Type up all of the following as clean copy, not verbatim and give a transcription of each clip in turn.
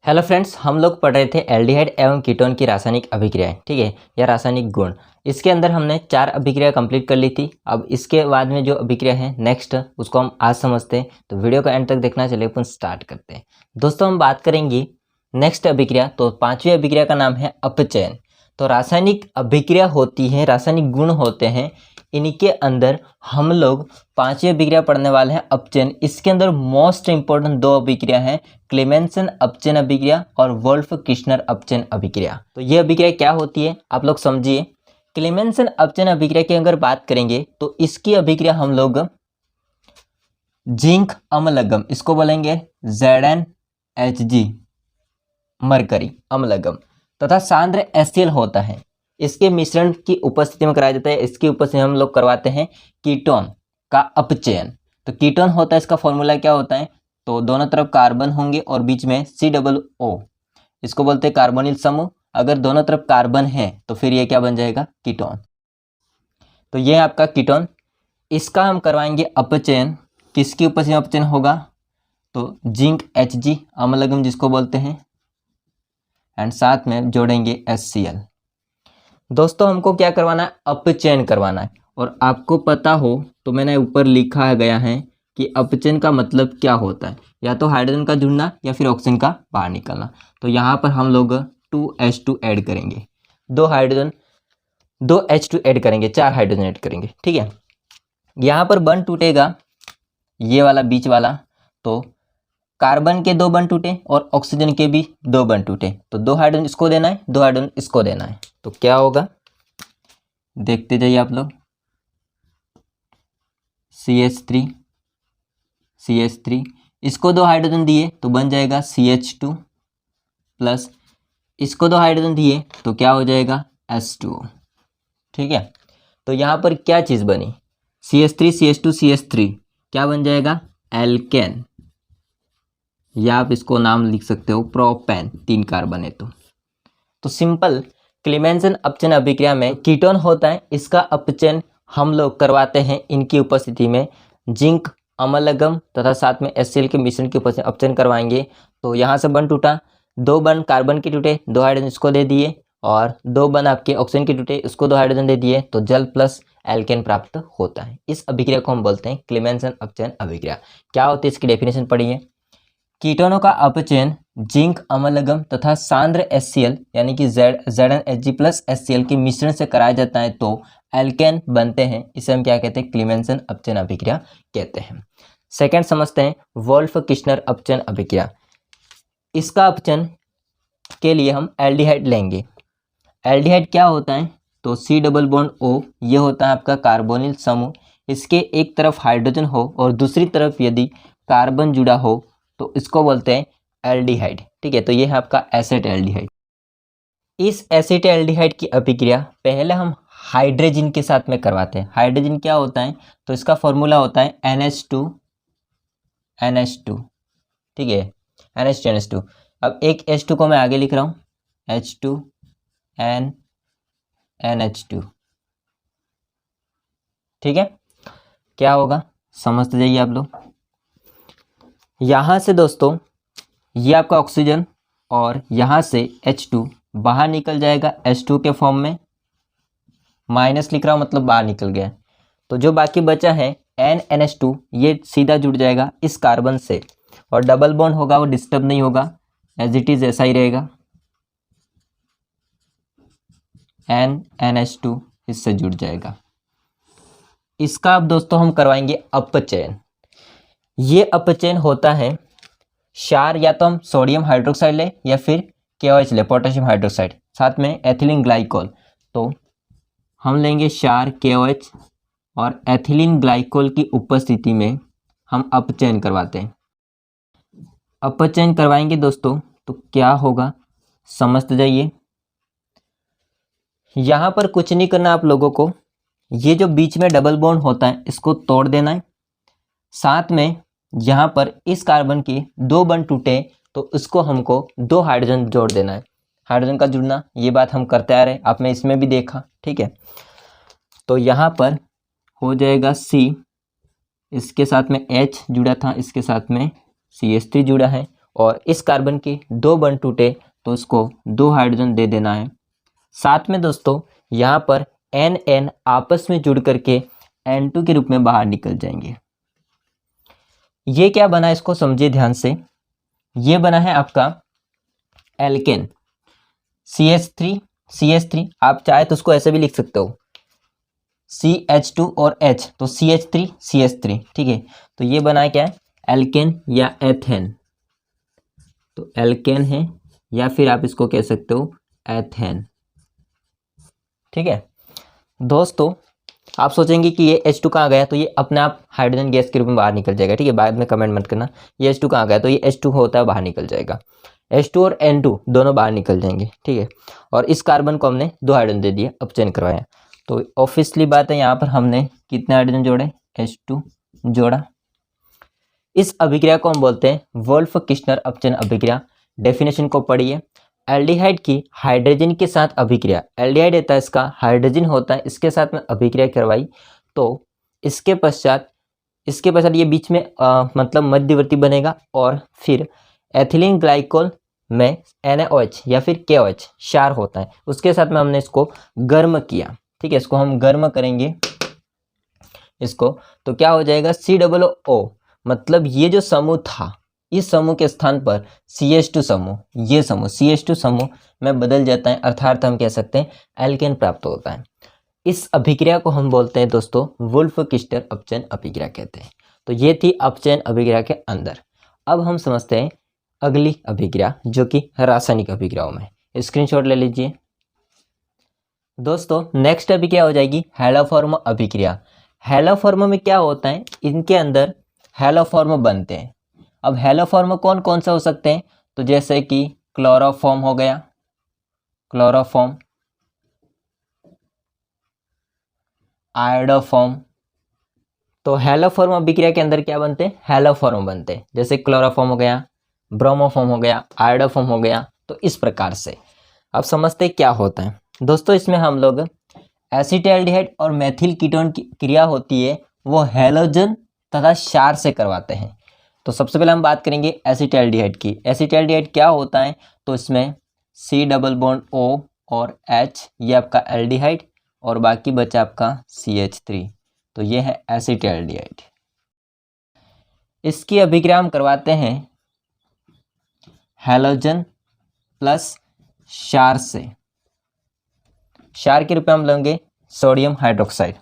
Hello friends, हम लोग पढ़ रहे थे एल्डिहाइड एवं कीटोन की रासायनिक अभिक्रियाएं। ठीक है, या रासायनिक गुण। इसके अंदर हमने 4 अभिक्रिया कंप्लीट कर ली थी। अब इसके बाद में जो अभिक्रिया है नेक्स्ट, उसको हम आज समझते हैं। तो वीडियो को एंड तक देखना। चलिए अपन स्टार्ट करते हैं। दोस्तों, हम बात करेंगे नेक्स्ट अभिक्रिया। तो 5वीं अभिक्रिया का नाम है अपचयन। तो रासायनिक अभिक्रिया होती है, रासायनिक गुण होते हैं, इनके अंदर हम लोग 5वीं अभिक्रिया पढ़ने वाले हैं अपचयन। इसके अंदर मोस्ट इंपॉर्टेंट 2 अभिक्रिया हैं, क्लेमेंसन अपचयन अभिक्रिया और वोल्फ किर्शनर अपचयन अभिक्रिया। तो ये अभिक्रिया क्या होती है आप लोग समझिए। क्लेमेंसन अपचयन अभिक्रिया की अगर बात करेंगे तो इसकी अभिक्रिया हम लोग जिंक अम्लगम, इसको बोलेंगे ZnHg मरकरी अम्लगम, तथा सांद्र HCl होता है। इसके मिश्रण की उपस्थिति में कराया जाता है। इसकी उपस्थिति में हम लोग करवाते हैं कीटोन का अपचयन। तो कीटोन होता है, इसका फॉर्मूला क्या होता है, तो दोनों तरफ कार्बन होंगे और बीच में COO, इसको बोलते हैं कार्बोनिल समूह। अगर दोनों तरफ कार्बन है तो फिर ये क्या बन जाएगा, कीटोन। तो ये आपका कीटोन। इसका हम करवाएंगे अपचयन। किसकी उपस्थिति में अपचयन होगा, तो जिंक Hg अम्लगम जिसको बोलते हैं, एंड साथ में जोड़ेंगे HCl। दोस्तों, हमको क्या करवाना है, अपचयन करवाना है। और आपको पता हो तो मैंने ऊपर लिखा गया है कि अपचयन का मतलब क्या होता है, या तो हाइड्रोजन का जुड़ना या फिर ऑक्सीजन का बाहर निकलना। तो यहाँ पर हम लोग 2H2 ऐड करेंगे, 2 हाइड्रोजन 2H2 ऐड करेंगे, 4 हाइड्रोजन ऐड करेंगे। ठीक है, यहाँ पर बंध टूटेगा, ये वाला बीच वाला, तो कार्बन के 2 बंध टूटे और ऑक्सीजन के भी 2 बंध टूटे, तो 2 हाइड्रोजन इसको देना है, 2 हाइड्रोजन इसको देना है। तो क्या होगा, देखते जाइए आप लोग। CH3 इसको 2 हाइड्रोजन दिए तो बन जाएगा CH2 प्लस इसको 2 हाइड्रोजन दिए तो क्या हो जाएगा H2O। ठीक है, तो यहाँ पर क्या चीज़ बनी, CH3 CH2 CH3 क्या बन जाएगा, एल्केन, या आप इसको नाम लिख सकते हो प्रोपेन, 3 कार्बन है तो सिंपल। क्लेमेंसन अपचयन अभिक्रिया में कीटोन होता है, इसका अपचयन हम लोग करवाते हैं इनकी उपस्थिति में जिंक अम्लगम तथा साथ में HCl के मिश्रण की उपस्थिति में अपचयन करवाएंगे। तो यहाँ से बंध टूटा, 2 बंध कार्बन के टूटे, 2 हाइड्रोजन इसको दे दिए, और 2 बंध आपके ऑक्सीजन के टूटे, उसको 2 हाइड्रोजन दे दिए, तो जल प्लस एल्केन प्राप्त होता है। इस अभिक्रिया को हम बोलते हैं क्लेमेंसन अपचयन अभिक्रिया। क्या होती है, इसकी डेफिनेशन पढ़िए। कीटोनों का अपचयन जिंक अम्लगम तथा सांद्र HCl यानी कि ZnHg प्लस HCl के मिश्रण से कराया जाता है तो एल्केन बनते हैं। इसे हम क्या कहते हैं, क्लेमेंसन अपचयन अभिक्रिया कहते हैं। सेकंड समझते हैं वोल्फ किर्शनर अपचयन अभिक्रिया। इसका अपचयन के लिए हम एल्डिहाइड लेंगे। एल्डिहाइड क्या होता है, तो C डबल बॉन्ड O, ये होता है आपका कार्बोनिल समूह। इसके एक तरफ हाइड्रोजन हो और दूसरी तरफ यदि कार्बन जुड़ा हो तो इसको बोलते हैं एल्डिहाइड। ठीक है, तो ये है आपका एसिड एल्डिहाइड। इस एसिड एल्डिहाइड की अभिक्रिया पहले हम हाइड्रोजन के साथ में करवाते हैं। हाइड्रोजन क्या होता है, तो इसका फॉर्मूला होता है NH2। ठीक है, NH2। अब एक H2 को मैं आगे लिख रहा हूँ, H2NH2। ठीक है, क्या होगा समझते जाइए आप लोग। यहाँ से दोस्तों ये आपका ऑक्सीजन और यहाँ से H2 बाहर निकल जाएगा H2 के फॉर्म में, माइनस लिख रहा हूँ मतलब बाहर निकल गया। तो जो बाकी बचा है NH2, ये सीधा जुड़ जाएगा इस कार्बन से, और डबल बॉन्ड होगा वो डिस्टर्ब नहीं होगा, एज इट इज ऐसा ही रहेगा। NH2 इससे जुड़ जाएगा। इसका अब दोस्तों हम करवाएंगे अपचयन। ये अपचयन होता है क्षार, या तो हम सोडियम हाइड्रोक्साइड ले या फिर KOH ले, पोटेशियम हाइड्रोक्साइड, साथ में एथिलीन ग्लाइकोल। तो हम लेंगे क्षार KOH और एथिलीन ग्लाइकोल की उपस्थिति में हम अपचयन करवाते हैं। अपचयन करवाएंगे दोस्तों तो क्या होगा समझते जाइए। यहाँ पर कुछ नहीं करना आप लोगों को, ये जो बीच में डबल बॉन्ड होता है इसको तोड़ देना है। साथ में यहाँ पर इस कार्बन के 2 बंध टूटे तो इसको हमको 2 हाइड्रोजन जोड़ देना है। हाइड्रोजन का जुड़ना, ये बात हम करते आ रहे, आपने इसमें भी देखा। ठीक है, तो यहाँ पर हो जाएगा C, इसके साथ में H जुड़ा था, इसके साथ में CH3 जुड़ा है, और इस कार्बन की 2 बॉन्ड टूटे तो उसको 2 हाइड्रोजन दे देना है। साथ में दोस्तों यहाँ पर NN आपस में जुड़ करके N2 के रूप में बाहर निकल जाएंगे। ये क्या बना इसको समझिए ध्यान से। ये बना है आपका एल्केन CH3 आप चाहे तो उसको ऐसे भी लिख सकते हो CH2 और H तो CH3 ठीक है। तो ये बना है क्या है एल्केन या एथेन, तो एल्केन है या फिर आप इसको कह सकते हो एथेन। ठीक है दोस्तों, आप सोचेंगे कि ये H2 कहाँ गया, तो ये अपने आप हाइड्रोजन गैस के रूप में बाहर निकल जाएगा। ठीक है, बाद में कमेंट मत करना ये H2 कहाँ गया, तो ये H2 होता है बाहर निकल जाएगा। H2 और N2 दोनों बाहर निकल जाएंगे। ठीक है, और इस कार्बन को हमने 2 हाइड्रोजन दे दिए, अपचयन करवाया। तो ऑब्वियसली बात है यहाँ पर हमने कितने हाइड्रोजन जोड़े, H2 जोड़ा। इस अभिक्रिया को हम बोलते हैं वोल्फ किस्नर अपचयन अभिक्रिया। डेफिनेशन को पढ़िए। एल्डिहाइड की हाइड्रोजन के साथ अभिक्रिया, एल्डिहाइड रहता है इसका, हाइड्रोजन होता है, इसके साथ में अभिक्रिया करवाई तो इसके पश्चात ये बीच में मतलब मध्यवर्ती बनेगा और फिर एथिलीन ग्लाइकोल में NaOH या फिर KOH क्षार होता है, उसके साथ में हमने इसको गर्म किया। ठीक है, इसको हम गर्म करेंगे इसको, तो क्या हो जाएगा COO, मतलब ये जो समूह था इस समूह के स्थान पर CH2 समूह, ये समूह CH2 समूह में बदल जाता है, अर्थात हम कह सकते हैं एल्केन प्राप्त होता है। इस अभिक्रिया को हम बोलते हैं दोस्तों वुल्फ किस्टर अपचयन अभिक्रिया कहते हैं। तो ये थी अपचयन अभिक्रिया के अंदर। अब हम समझते हैं अगली अभिक्रिया जो कि रासायनिक अभिक्रियाओं में। स्क्रीनशॉट ले लीजिए दोस्तों। नेक्स्ट अभिक्रिया हो जाएगी हैलोफॉर्म अभिक्रिया। हैलोफॉर्म में क्या होता है, इनके अंदर हैलोफॉर्म बनते हैं। अब हैलोफॉर्म कौन कौन सा हो सकते हैं, तो जैसे कि क्लोरोफॉर्म हो गया, क्लोरोफॉर्म, आयोडोफॉर्म। तो हैलोफॉर्म अभिक्रिया के अंदर क्या बनते हैं, हैलोफॉर्म बनते हैं। जैसे क्लोरोफॉर्म हो गया, ब्रोमोफॉर्म हो गया, आयोडोफॉर्म हो गया। तो इस प्रकार से अब समझते क्या होता है दोस्तों। इसमें हम लोग एसिटाल्डिहाइड और मेथिल कीटोन की क्रिया होती है वो हैलोजन तथा क्षार से करवाते हैं। तो सबसे पहले हम बात करेंगे एसिटाल्डिहाइड की। एसिटाल्डिहाइड क्या होता है, तो इसमें C डबल बॉन्ड O और H, ये आपका एल्डिहाइड, और बाकी बचा आपका CH3, तो ये है एसिटाल्डिहाइड। इसकी अभिक्रिया हम करवाते हैं हैलोजन प्लस क्षार से। क्षार के रूप में हम लेंगे सोडियम हाइड्रोक्साइड,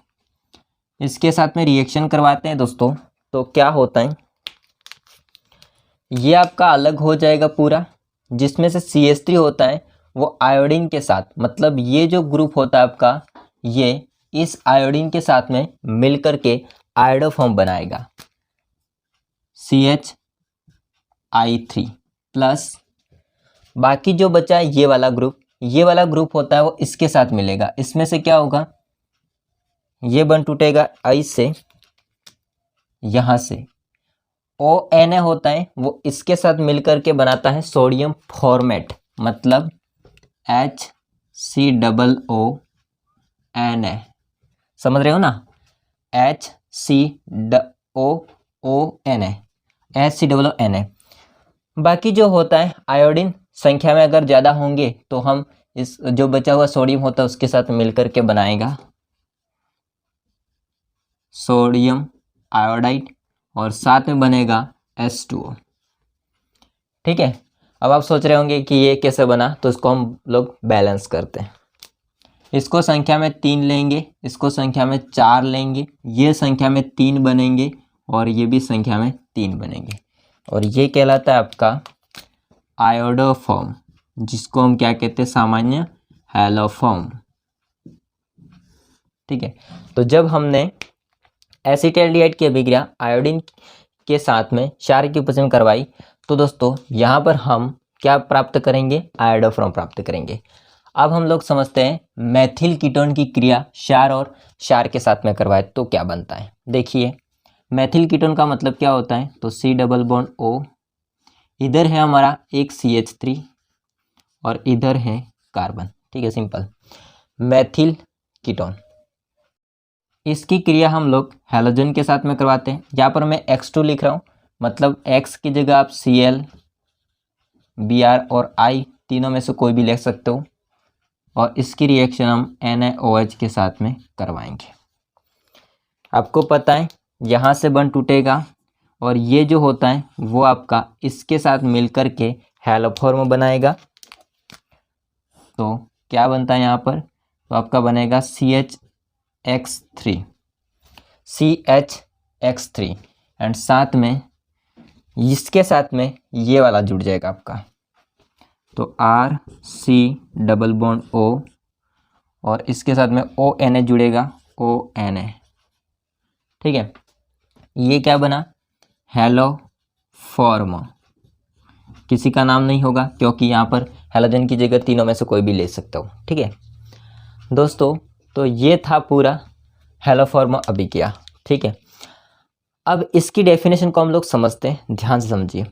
इसके साथ में रिएक्शन करवाते हैं दोस्तों। तो क्या होता है, ये आपका अलग हो जाएगा पूरा, जिसमें से CH3 होता है वो आयोडीन के साथ, मतलब ये जो ग्रुप होता है आपका, ये इस आयोडीन के साथ में मिलकर के आयोडोफॉर्म बनाएगा CHI3 प्लस बाकी जो बचा है ये वाला ग्रुप होता है वो इसके साथ मिलेगा। इसमें से क्या होगा, ये बन टूटेगा I से, यहां से ONA होता है वो इसके साथ मिलकर के बनाता है सोडियम फॉर्मेट, मतलब HCOONA, समझ रहे हो ना, HCOONA। बाकी जो होता है आयोडीन संख्या में अगर ज़्यादा होंगे तो हम इस जो बचा हुआ सोडियम होता है उसके साथ मिलकर के बनाएगा सोडियम आयोडाइड, और साथ में बनेगा H2O। ठीक है, अब आप सोच रहे होंगे कि ये कैसे बना, तो इसको हम लोग बैलेंस करते हैं। इसको संख्या में 3 लेंगे, इसको संख्या में 4 लेंगे, ये संख्या में 3 बनेंगे और ये भी संख्या में 3 बनेंगे, और ये कहलाता है आपका आयोडोफॉर्म, जिसको हम क्या कहते हैं, सामान्य हैलोफॉर्म। ठीक है, तो जब हमने एसिटाल्डिहाइड की अभिक्रिया आयोडीन के साथ में क्षार की उपचयन करवाई, तो दोस्तों यहाँ पर हम क्या प्राप्त करेंगे, आयोडोफॉर्म प्राप्त करेंगे। अब हम लोग समझते हैं मेथिल कीटोन की क्रिया क्षार और क्षार के साथ में करवाए तो क्या बनता है। देखिए मेथिल कीटोन का मतलब क्या होता है, तो C डबल बॉन्ड O, इधर है हमारा एक CH3 और इधर है कार्बन। ठीक है, सिंपल मेथिल कीटोन। इसकी क्रिया हम लोग हैलोजन के साथ में करवाते हैं। यहाँ पर मैं X2 लिख रहा हूँ, मतलब X की जगह आप Cl Br और I तीनों में से कोई भी ले सकते हो, और इसकी रिएक्शन हम NaOH के साथ में करवाएंगे। आपको पता है यहाँ से बॉन्ड टूटेगा और ये जो होता है वो आपका इसके साथ मिलकर के हैलोफॉर्म बनाएगा। तो क्या बनता है यहाँ पर, तो आपका बनेगा CH3 एंड साथ में इसके साथ में ये वाला जुड़ जाएगा आपका, तो RC डबल बॉन्ड O और इसके साथ में ONA जुड़ेगा, ONA। ठीक है, ये क्या बना, हैलोफॉर्म। किसी का नाम नहीं होगा क्योंकि यहाँ पर हैलोजन की जगह तीनों में से कोई भी ले सकते हो। ठीक है दोस्तों, तो ये था पूरा हैलोफॉर्म अभिक्रिया। ठीक है, अब इसकी डेफिनेशन को हम लोग समझते हैं, ध्यान से समझिए।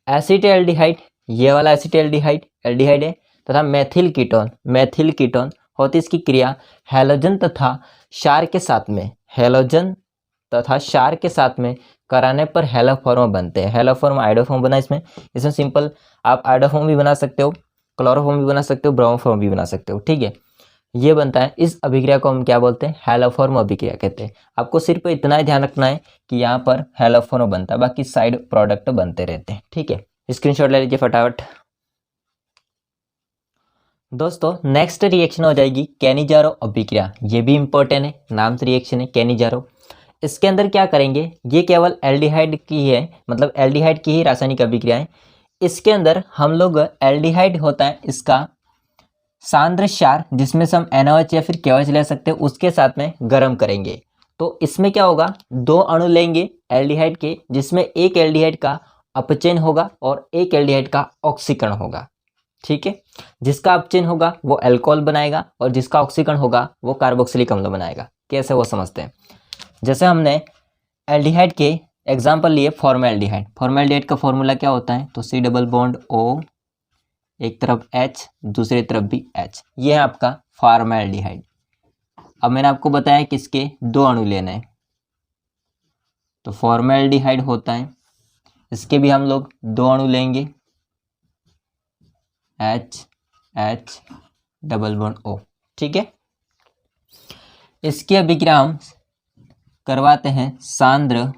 एसिटाल्डिहाइड, ये वाला एसिटाल्डिहाइड एल्डिहाइड है, तथा मेथिल कीटोन होती इसकी क्रिया हैलोजन तथा क्षार के साथ में, हैलोजन तथा क्षार के साथ में कराने पर हैलोफॉर्म बनते हैं। हैलोफॉर्म आइडोफॉर्म बना इसमें सिंपल आप आइडोफॉर्म भी बना सकते हो, क्लोरोफॉर्म भी बना सकते हो, ब्रोमोफॉर्म भी बना सकते हो। ठीक है, ये बनता है। इस अभिक्रिया को हम क्या बोलते हैं, हैलोफॉर्म अभिक्रिया कहते हैं। आपको सिर्फ इतना ही ध्यान रखना है कि यहाँ पर हैलोफॉर्म बनता है, बाकी साइड प्रोडक्ट बनते रहते हैं। ठीक है, स्क्रीनशॉट ले लीजिए फटाफट। दोस्तों नेक्स्ट रिएक्शन हो जाएगी कैनिजारो अभिक्रिया। ये भी इंपॉर्टेंट है, नाम से रिएक्शन है कैनिजारो। इसके अंदर क्या करेंगे, ये केवल एल्डिहाइड की है, मतलब एल्डिहाइड की ही रासायनिक अभिक्रिया है। इसके अंदर हम लोग एल्डिहाइड होता है इसका सांद्र क्षार, जिसमें से हम NaOH या फिर KOH ले सकते हैं, उसके साथ में गर्म करेंगे। तो इसमें क्या होगा, दो अणु लेंगे एल्डिहाइड के, जिसमें एक एल्डिहाइड का अपचयन होगा और एक एल्डिहाइड का ऑक्सीकरण होगा। ठीक है, जिसका अपचयन होगा वो अल्कोहल बनाएगा और जिसका ऑक्सीकरण होगा वो कार्बोक्सिलिक अम्ल बनाएगा। कैसे वो समझते हैं। जैसे हमने एल्डिहाइड के एग्जाम्पल लिए फॉर्मल्डिहाइड। फॉर्मल्डिहाइड का फॉर्मूला क्या होता है, तो C डबल बॉन्ड O, एक तरफ H दूसरी तरफ भी H, ये है आपका फॉर्मल्डिहाइड। अब मैंने आपको बताया कि इसके दो अणु लेने हैं, तो फॉर्मल्डिहाइड होता है, इसके भी हम लोग दो अणु लेंगे, H डबल बॉन्ड O। ठीक है, इसकी अभिक्रिया हम करवाते हैं सांद्र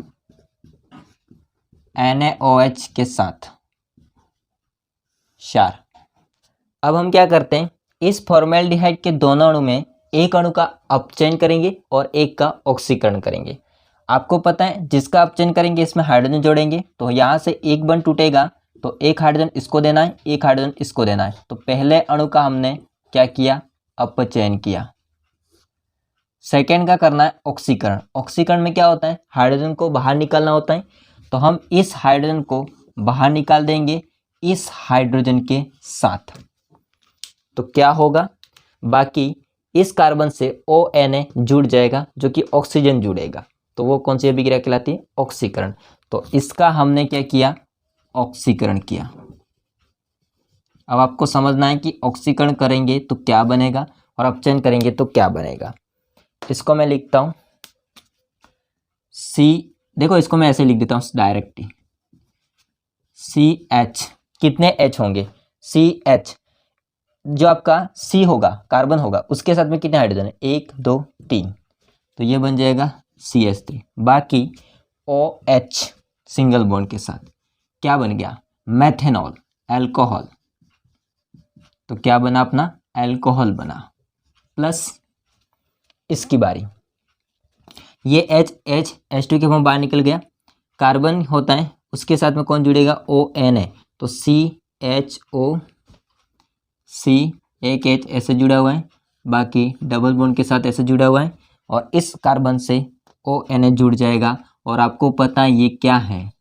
NaOH के साथ क्षार। अब हम क्या करते हैं, इस फॉर्मल्डिहाइड के दोनों अणु में एक अणु का अपचयन करेंगे और एक का ऑक्सीकरण करेंगे। आपको पता है जिसका अपचयन करेंगे इसमें हाइड्रोजन जोड़ेंगे, तो यहाँ से एक बंध टूटेगा, तो एक हाइड्रोजन इसको देना है, एक हाइड्रोजन इसको देना है। तो पहले अणु का हमने क्या किया, अपचयन किया। सेकेंड का करना है ऑक्सीकरण। ऑक्सीकरण में क्या होता है, हाइड्रोजन को बाहर निकालना होता है, तो हम इस हाइड्रोजन को बाहर निकाल देंगे इस हाइड्रोजन के साथ। तो क्या होगा, बाकी इस कार्बन से ONA जुड़ जाएगा जो कि ऑक्सीजन जुड़ेगा, तो वो कौन सी अभिक्रिया कहलाती है, ऑक्सीकरण। तो इसका हमने क्या किया, ऑक्सीकरण किया। अब आपको समझना है कि ऑक्सीकरण करेंगे तो क्या बनेगा और अपचयन करेंगे तो क्या बनेगा। इसको मैं लिखता हूं C, देखो इसको मैं ऐसे लिख देता हूं डायरेक्ट ही, CH, कितने H होंगे, CH, जो आपका C होगा कार्बन होगा, उसके साथ में कितने हाइड्रोजन है, 1 2 3, तो ये बन जाएगा CH3। बाकी OH सिंगल बॉन्ड के साथ क्या बन गया, मेथेनॉल, अल्कोहल। तो क्या बना अपना, अल्कोहल बना, प्लस इसकी बारी, ये H2 के फॉर्म बाहर निकल गया। कार्बन होता है उसके साथ में कौन जुड़ेगा, ONA, तो CHO, C, एक H ऐसे जुड़ा हुआ है, बाकी डबल बॉन्ड के साथ ऐसे जुड़ा हुआ है, और इस कार्बन से ONA जुड़ जाएगा। और आपको पता है ये क्या है,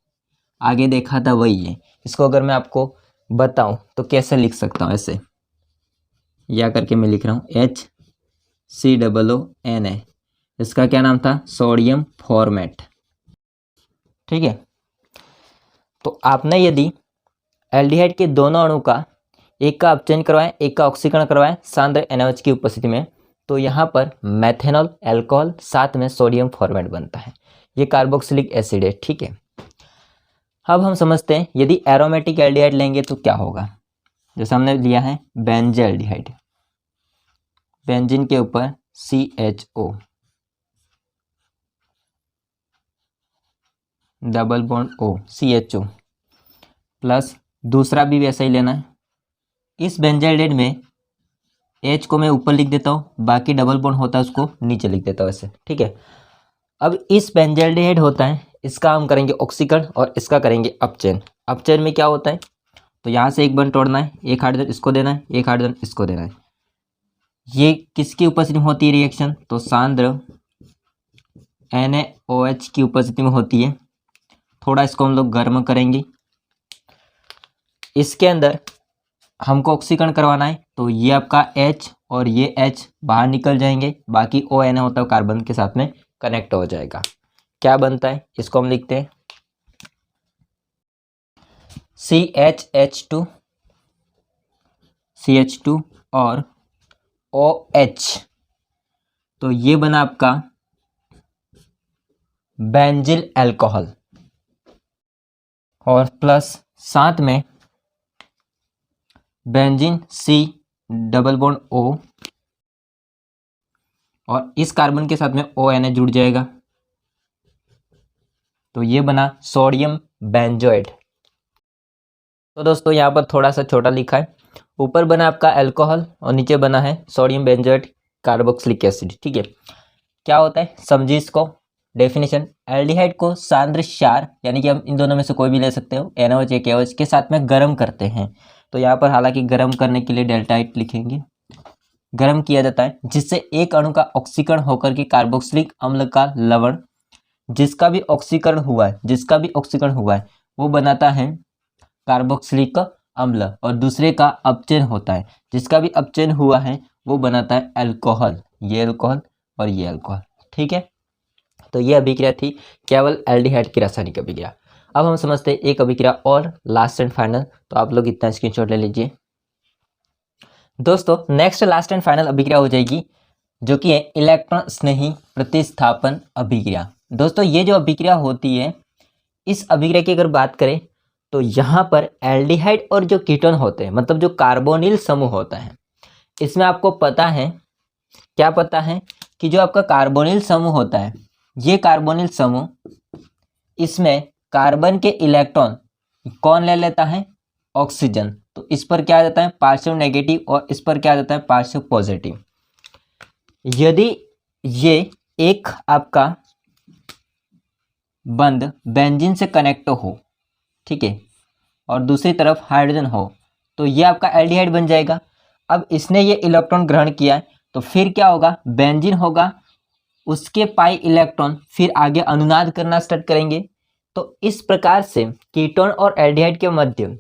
आगे देखा था वही है। इसको अगर मैं आपको बताऊं तो कैसे लिख सकता हूं, ऐसे या करके मैं लिख रहा हूं HCOO Na, इसका क्या नाम था, सोडियम फॉर्मेट। ठीक है, तो आपने यदि एल्डिहाइड के दोनों अणु का एक का अपचयन करवाएं एक का ऑक्सीकरण करवाएं सांद्र NaOH की उपस्थिति में, तो यहाँ पर मेथेनॉल, अल्कोहल, साथ में सोडियम फॉर्मेट बनता है। ये कार्बोक्सिलिक एसिड है। ठीक है, अब हम समझते हैं यदि एरोमेटिक एल्डिहाइड लेंगे तो क्या होगा। जैसे हमने लिया है बेंजल्डिहाइड, बेंजीन के ऊपर CHO, double bond O, CHO plus दूसरा भी वैसा ही लेना है। इस बेंजल्डिहाइड में H को मैं ऊपर लिख देता हूँ, बाकी डबल बॉन्ड होता है उसको नीचे लिख देता हूँ ऐसे, ठीक है। अब इस बेंजल्डिहाइड होता है, इसका हम करेंगे ऑक्सीकरण और इसका करेंगे अपचयन। अपचयन में क्या होता है, तो यहाँ से एक बॉन्ड तोड़ना है, एक हाइड्रोजन इसको देना है, एक हाइड्रोजन इसको देना है। ये किसकी उपस्थिति में होती है रिएक्शन, तो सांद्र NaOH की उपस्थिति में होती है। थोड़ा इसको हम लोग गर्म करेंगे। इसके अंदर हमको ऑक्सीकरण करवाना है, तो ये आपका H और ये H बाहर निकल जाएंगे, बाकी ON होता है कार्बन के साथ में कनेक्ट हो जाएगा। क्या बनता है, इसको हम लिखते हैं CHH2 और OH, तो ये बना आपका बेंजिल अल्कोहल, और प्लस साथ में benzene C double bond O, और इस कार्बन के साथ में ONH जुड़ जाएगा, तो ये बना सोडियम बेंजोएट। तो दोस्तों यहाँ पर थोड़ा सा छोटा लिखा है, ऊपर बना आपका अल्कोहल और नीचे बना है सोडियम बेंजोएट कार्बोक्सिलिक एसिड, ठीक है। क्या होता है समझिए इसको। डेफिनेशन, एल्डिहाइड को सांद्र क्षार यानी कि हम इन दोनों में से कोई भी ले सकते हो, NaOH या KOH के साथ में गर्म करते हैं। तो यहाँ पर हालांकि गर्म करने के लिए डेल्टाइट लिखेंगे, गर्म किया जाता है, जिससे एक अणु का ऑक्सीकरण होकर के कार्बोक्सिलिक अम्ल का लवण जिसका भी ऑक्सीकरण हुआ है वो बनाता है कार्बोक्सिलिक अम्ल, और दूसरे का अपचयन होता है, जिसका भी अपचयन हुआ है वो बनाता है अल्कोहल, ये अल्कोहल और ये अल्कोहल, ठीक है। तो ये अभिक्रिया थी केवल एल्डिहाइड की रासायनिक अभिक्रिया। अब हम समझते हैं एक अभिक्रिया और लास्ट एंड फाइनल, तो आप लोग इतना स्क्रीनशॉट ले लीजिए। दोस्तों नेक्स्ट लास्ट एंड फाइनल अभिक्रिया हो जाएगी जो कि है इलेक्ट्रॉन स्नेही प्रतिस्थापन अभिक्रिया। दोस्तों ये जो अभिक्रिया होती है, इस अभिक्रिया की अगर बात करें तो यहाँ पर एल्डिहाइड और जो कीटोन होते हैं, मतलब जो कार्बोनिल समूह होता है, इसमें आपको पता है, क्या पता है कि जो आपका कार्बोनिल समूह होता है, ये कार्बोनिल समूह, इसमें कार्बन के इलेक्ट्रॉन कौन ले लेता है, ऑक्सीजन। तो इस पर क्या आ जाता है, पार्शियल नेगेटिव, और इस पर क्या आ जाता है, पार्शियल पॉजिटिव। यदि ये एक आपका बंध बेंजीन से कनेक्ट हो, ठीक है, और दूसरी तरफ हाइड्रोजन हो, तो ये आपका एल्डिहाइड बन जाएगा। अब इसने ये इलेक्ट्रॉन ग्रहण किया है, तो फिर क्या होगा, बेंजीन होगा, उसके पाई इलेक्ट्रॉन फिर आगे अनुनाद करना स्टार्ट करेंगे। तो इस प्रकार से कीटोन और एल्डिहाइड के मध्य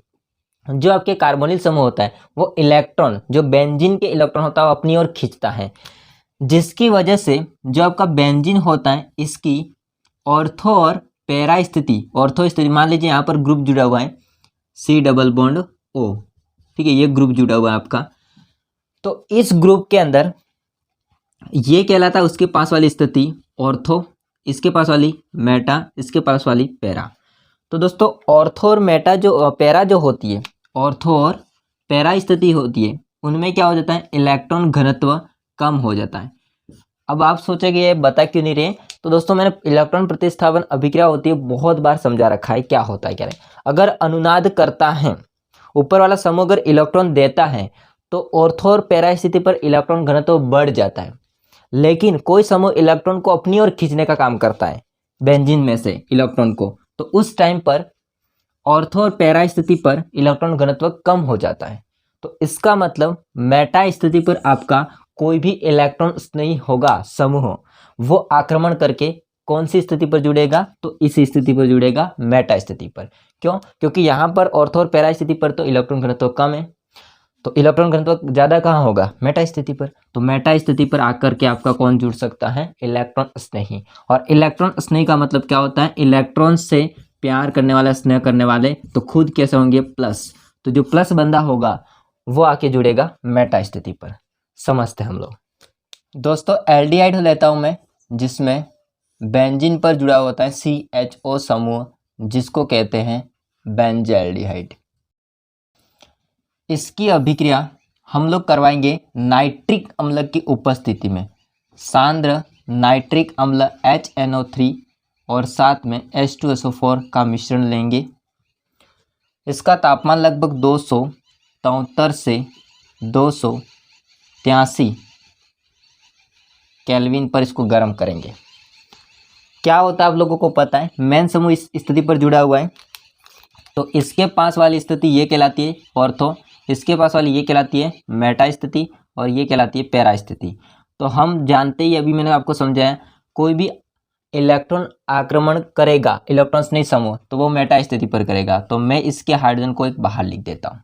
जो आपके कार्बोनिल समूह होता है, वो इलेक्ट्रॉन जो बेंजीन के इलेक्ट्रॉन होता है वो अपनी ओर खींचता है, जिसकी वजह से जो आपका बेंजीन होता है, इसकी ऑर्थो और पैरा स्थिति, ऑर्थो स्थिति मान लीजिए यहाँ पर ग्रुप जुड़ा हुआ है C डबल बॉन्ड O, ठीक है, ये ग्रुप जुड़ा हुआ है आपका। तो इस ग्रुप के अंदर ये कहलाता है उसके पास वाली स्थिति ऑर्थो, इसके पास वाली मेटा, इसके पास वाली पैरा। तो दोस्तों ऑर्थो और मेटा जो पैरा जो होती है, ऑर्थो और पैरा स्थिति होती है, उनमें क्या हो जाता है, इलेक्ट्रॉन घनत्व कम हो जाता है। अब आप सोचेंगे ये बता क्यों नहीं रहे, तो दोस्तों मैंने इलेक्ट्रॉन प्रतिस्थापन अभिक्रिया होती है बहुत बार समझा रखा है क्या होता है क्या नहीं। अगर अनुनाद करता है, ऊपर वाला समूह अगर इलेक्ट्रॉन देता है, तो ऑर्थो और पैरा स्थिति पर इलेक्ट्रॉन घनत्व बढ़ जाता है। लेकिन कोई समूह इलेक्ट्रॉन को अपनी ओर खींचने का काम करता है बेंजीन में से इलेक्ट्रॉन को, तो उस टाइम पर ऑर्थो और पैरा स्थिति पर इलेक्ट्रॉन घनत्व कम हो जाता है। तो इसका मतलब मेटा स्थिति पर आपका कोई भी इलेक्ट्रॉन नहीं होगा समूह, वो आक्रमण करके कौन सी स्थिति पर जुड़ेगा, तो इस स्थिति पर जुड़ेगा, मेटा स्थिति पर। क्यों, क्योंकि यहाँ पर ऑर्थो और पैरा स्थिति पर तो इलेक्ट्रॉन घनत्व कम है, तो इलेक्ट्रॉन घनत्व ज्यादा कहाँ होगा, मेटा स्थिति पर। तो मेटा स्थिति पर आकर के आपका कौन जुड़ सकता है, इलेक्ट्रॉन स्नेही। और इलेक्ट्रॉन स्नेही का मतलब क्या होता है, इलेक्ट्रॉन से प्यार करने वाला, स्नेह करने वाले, तो खुद कैसे होंगे, प्लस। तो जो प्लस बंदा होगा वो आके जुड़ेगा मेटा स्थिति पर। समझते हैं हम लोग। दोस्तों एल्डिहाइड लेता हूं मैं, जिसमें बेंजीन पर जुड़ा होता है CHO समूह, जिसको कहते हैं बेंजाल्डिहाइड। इसकी अभिक्रिया हम लोग करवाएंगे नाइट्रिक अम्ल की उपस्थिति में। सांद्र नाइट्रिक अम्ल HNO3 और साथ में H2SO4 का मिश्रण लेंगे। इसका तापमान लगभग 273 से 283 केल्विन पर इसको गर्म करेंगे। क्या होता है आप लोगों को पता है, मेन समूह इस स्थिति पर जुड़ा हुआ है, तो इसके पास वाली स्थिति ये कहलाती है ऑर्थो, इसके पास वाली ये कहलाती है मेटा स्थिति और ये कहलाती है पैरा स्थिति। तो हम जानते ही, अभी मैंने आपको समझाया, कोई भी इलेक्ट्रॉन आक्रमण करेगा इलेक्ट्रॉन स्नेही समूह तो वो मेटा स्थिति पर करेगा। तो मैं इसके हाइड्रोजन को एक बाहर लिख देता हूँ।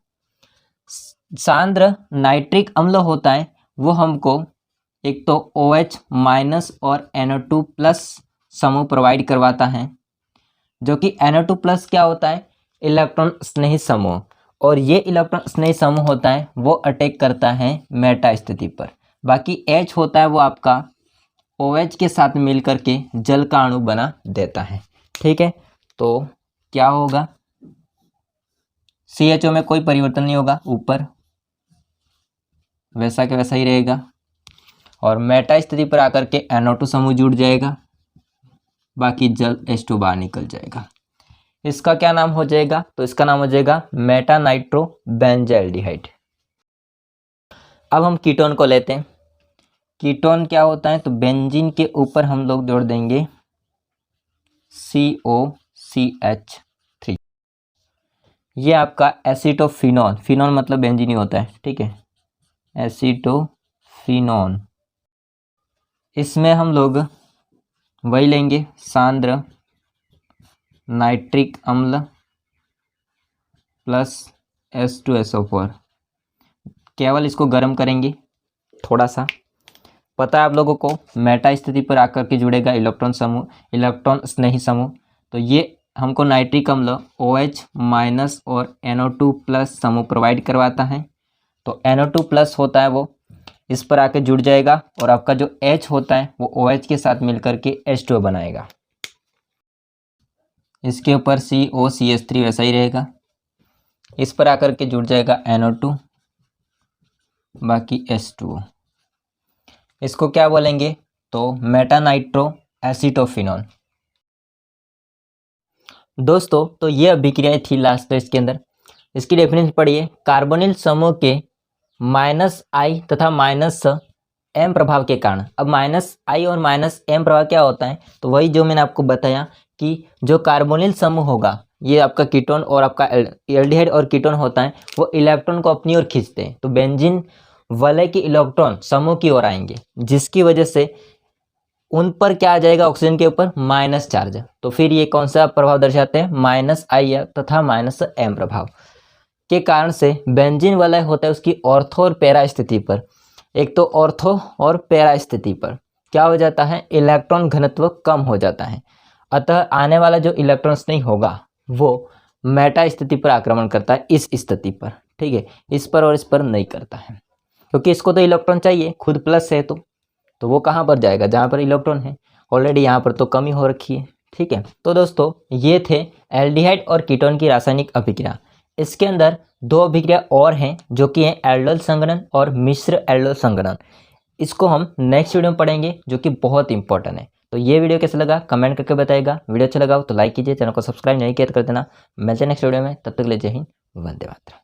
सांद्र नाइट्रिक अम्ल होता है वो हमको एक तो OH माइनस और NO2 प्लस समूह प्रोवाइड करवाता है, जो कि NO2 प्लस क्या होता है, इलेक्ट्रॉन स्नेही समूह, और ये इलेक्ट्रॉन स्नेही समूह होता है वो अटैक करता है मेटा स्थिति पर। बाकी H होता है वो आपका OH के साथ मिल करके जल का अणु बना देता है। ठीक है, तो क्या होगा, CHO में कोई परिवर्तन नहीं होगा, ऊपर वैसा के वैसा ही रहेगा, और मेटा स्थिति पर आकर के NO2 समूह जुड़ जाएगा, बाकी जल H2 बाहर निकल जाएगा। इसका क्या नाम हो जाएगा, तो इसका नाम हो जाएगा मेटा नाइट्रो बेंजाल्डिहाइड। अब हम कीटोन को लेते हैं। कीटोन क्या होता है, तो बेंजीन के ऊपर हम लोग जोड़ देंगे COCH3। ये आपका एसीटोफिनॉन, फिनॉन मतलब बेंजीन ही होता है, ठीक है, एसीटोफिनॉन। इसमें हम लोग वही लेंगे सांद्र नाइट्रिक अम्ल प्लस H2SO4। केवल इसको गर्म करेंगे थोड़ा सा। पता है आप लोगों को मेटा स्थिति पर आकर के जुड़ेगा इलेक्ट्रॉन समूह, इलेक्ट्रॉन स्नेही समूह, तो ये हमको नाइट्रिक अम्ल OH माइनस और NO2 प्लस समूह प्रोवाइड करवाता है। तो NO2 प्लस होता है वो इस पर आके जुड़ जाएगा, और आपका जो H होता है वो OH के साथ मिलकर के H2O बनाएगा। इसके ऊपर COCH3 वैसा ही रहेगा, इस पर आकर के जुड़ जाएगा NO2 बाकी H2O। इसको क्या बोलेंगे, तो मेटा नाइट्रो एसीटोफिनॉन। दोस्तों तो ये अभिक्रियाएं थी लास्ट टेस्ट के अंदर। इसकी डेफिनेशन पढ़िए, कार्बोनिल समूह के -I तथा -M प्रभाव के कारण। अब -I और -M प्रभाव क्या होता है, तो वही जो मैंने आपको बताया कि जो कार्बोनिल समूह होगा, ये आपका कीटोन और आपका एल्डिहाइड और कीटोन होता है, वो इलेक्ट्रॉन को अपनी ओर खींचते हैं। तो बेंजीन वलय के इलेक्ट्रॉन समूह की ओर आएंगे, जिसकी वजह से उन पर क्या आ जाएगा, ऑक्सीजन के ऊपर माइनस चार्ज। तो फिर ये कौन सा प्रभाव दर्शाते हैं, -I तथा -M प्रभाव के कारण से बेंजीन वलय होता है उसकी ऑर्थो और पैरा स्थिति पर। एक तो ऑर्थो और पैरा स्थिति पर क्या हो जाता है, इलेक्ट्रॉन घनत्व कम हो जाता है, अतः आने वाला जो इलेक्ट्रॉन्स नहीं होगा वो मेटा स्थिति पर आक्रमण करता है, इस स्थिति पर, ठीक है, इस पर और इस पर नहीं करता है, क्योंकि इसको तो इलेक्ट्रॉन चाहिए, खुद प्लस है तो वो कहाँ पर जाएगा, जहाँ पर इलेक्ट्रॉन है। ऑलरेडी यहाँ पर तो कमी हो रखी है, ठीक है। तो दोस्तों ये थे एल्डिहाइड और कीटोन की रासायनिक अभिक्रिया। इसके अंदर दो अभिक्रिया और हैं जो कि हैं एल्डोल संघनन और मिश्र एल्डोल संघनन। इसको हम नेक्स्ट वीडियो में पढ़ेंगे, जो कि बहुत इंपॉर्टेंट है। तो ये वीडियो कैसा लगा कमेंट करके बताइएगा। वीडियो अच्छा लगा हो तो लाइक कीजिए, चैनल को सब्सक्राइब नहीं किया तो कर देना। मिलते हैं नेक्स्ट वीडियो में, तब तक के लिए जय हिंद, वंदे मातरम।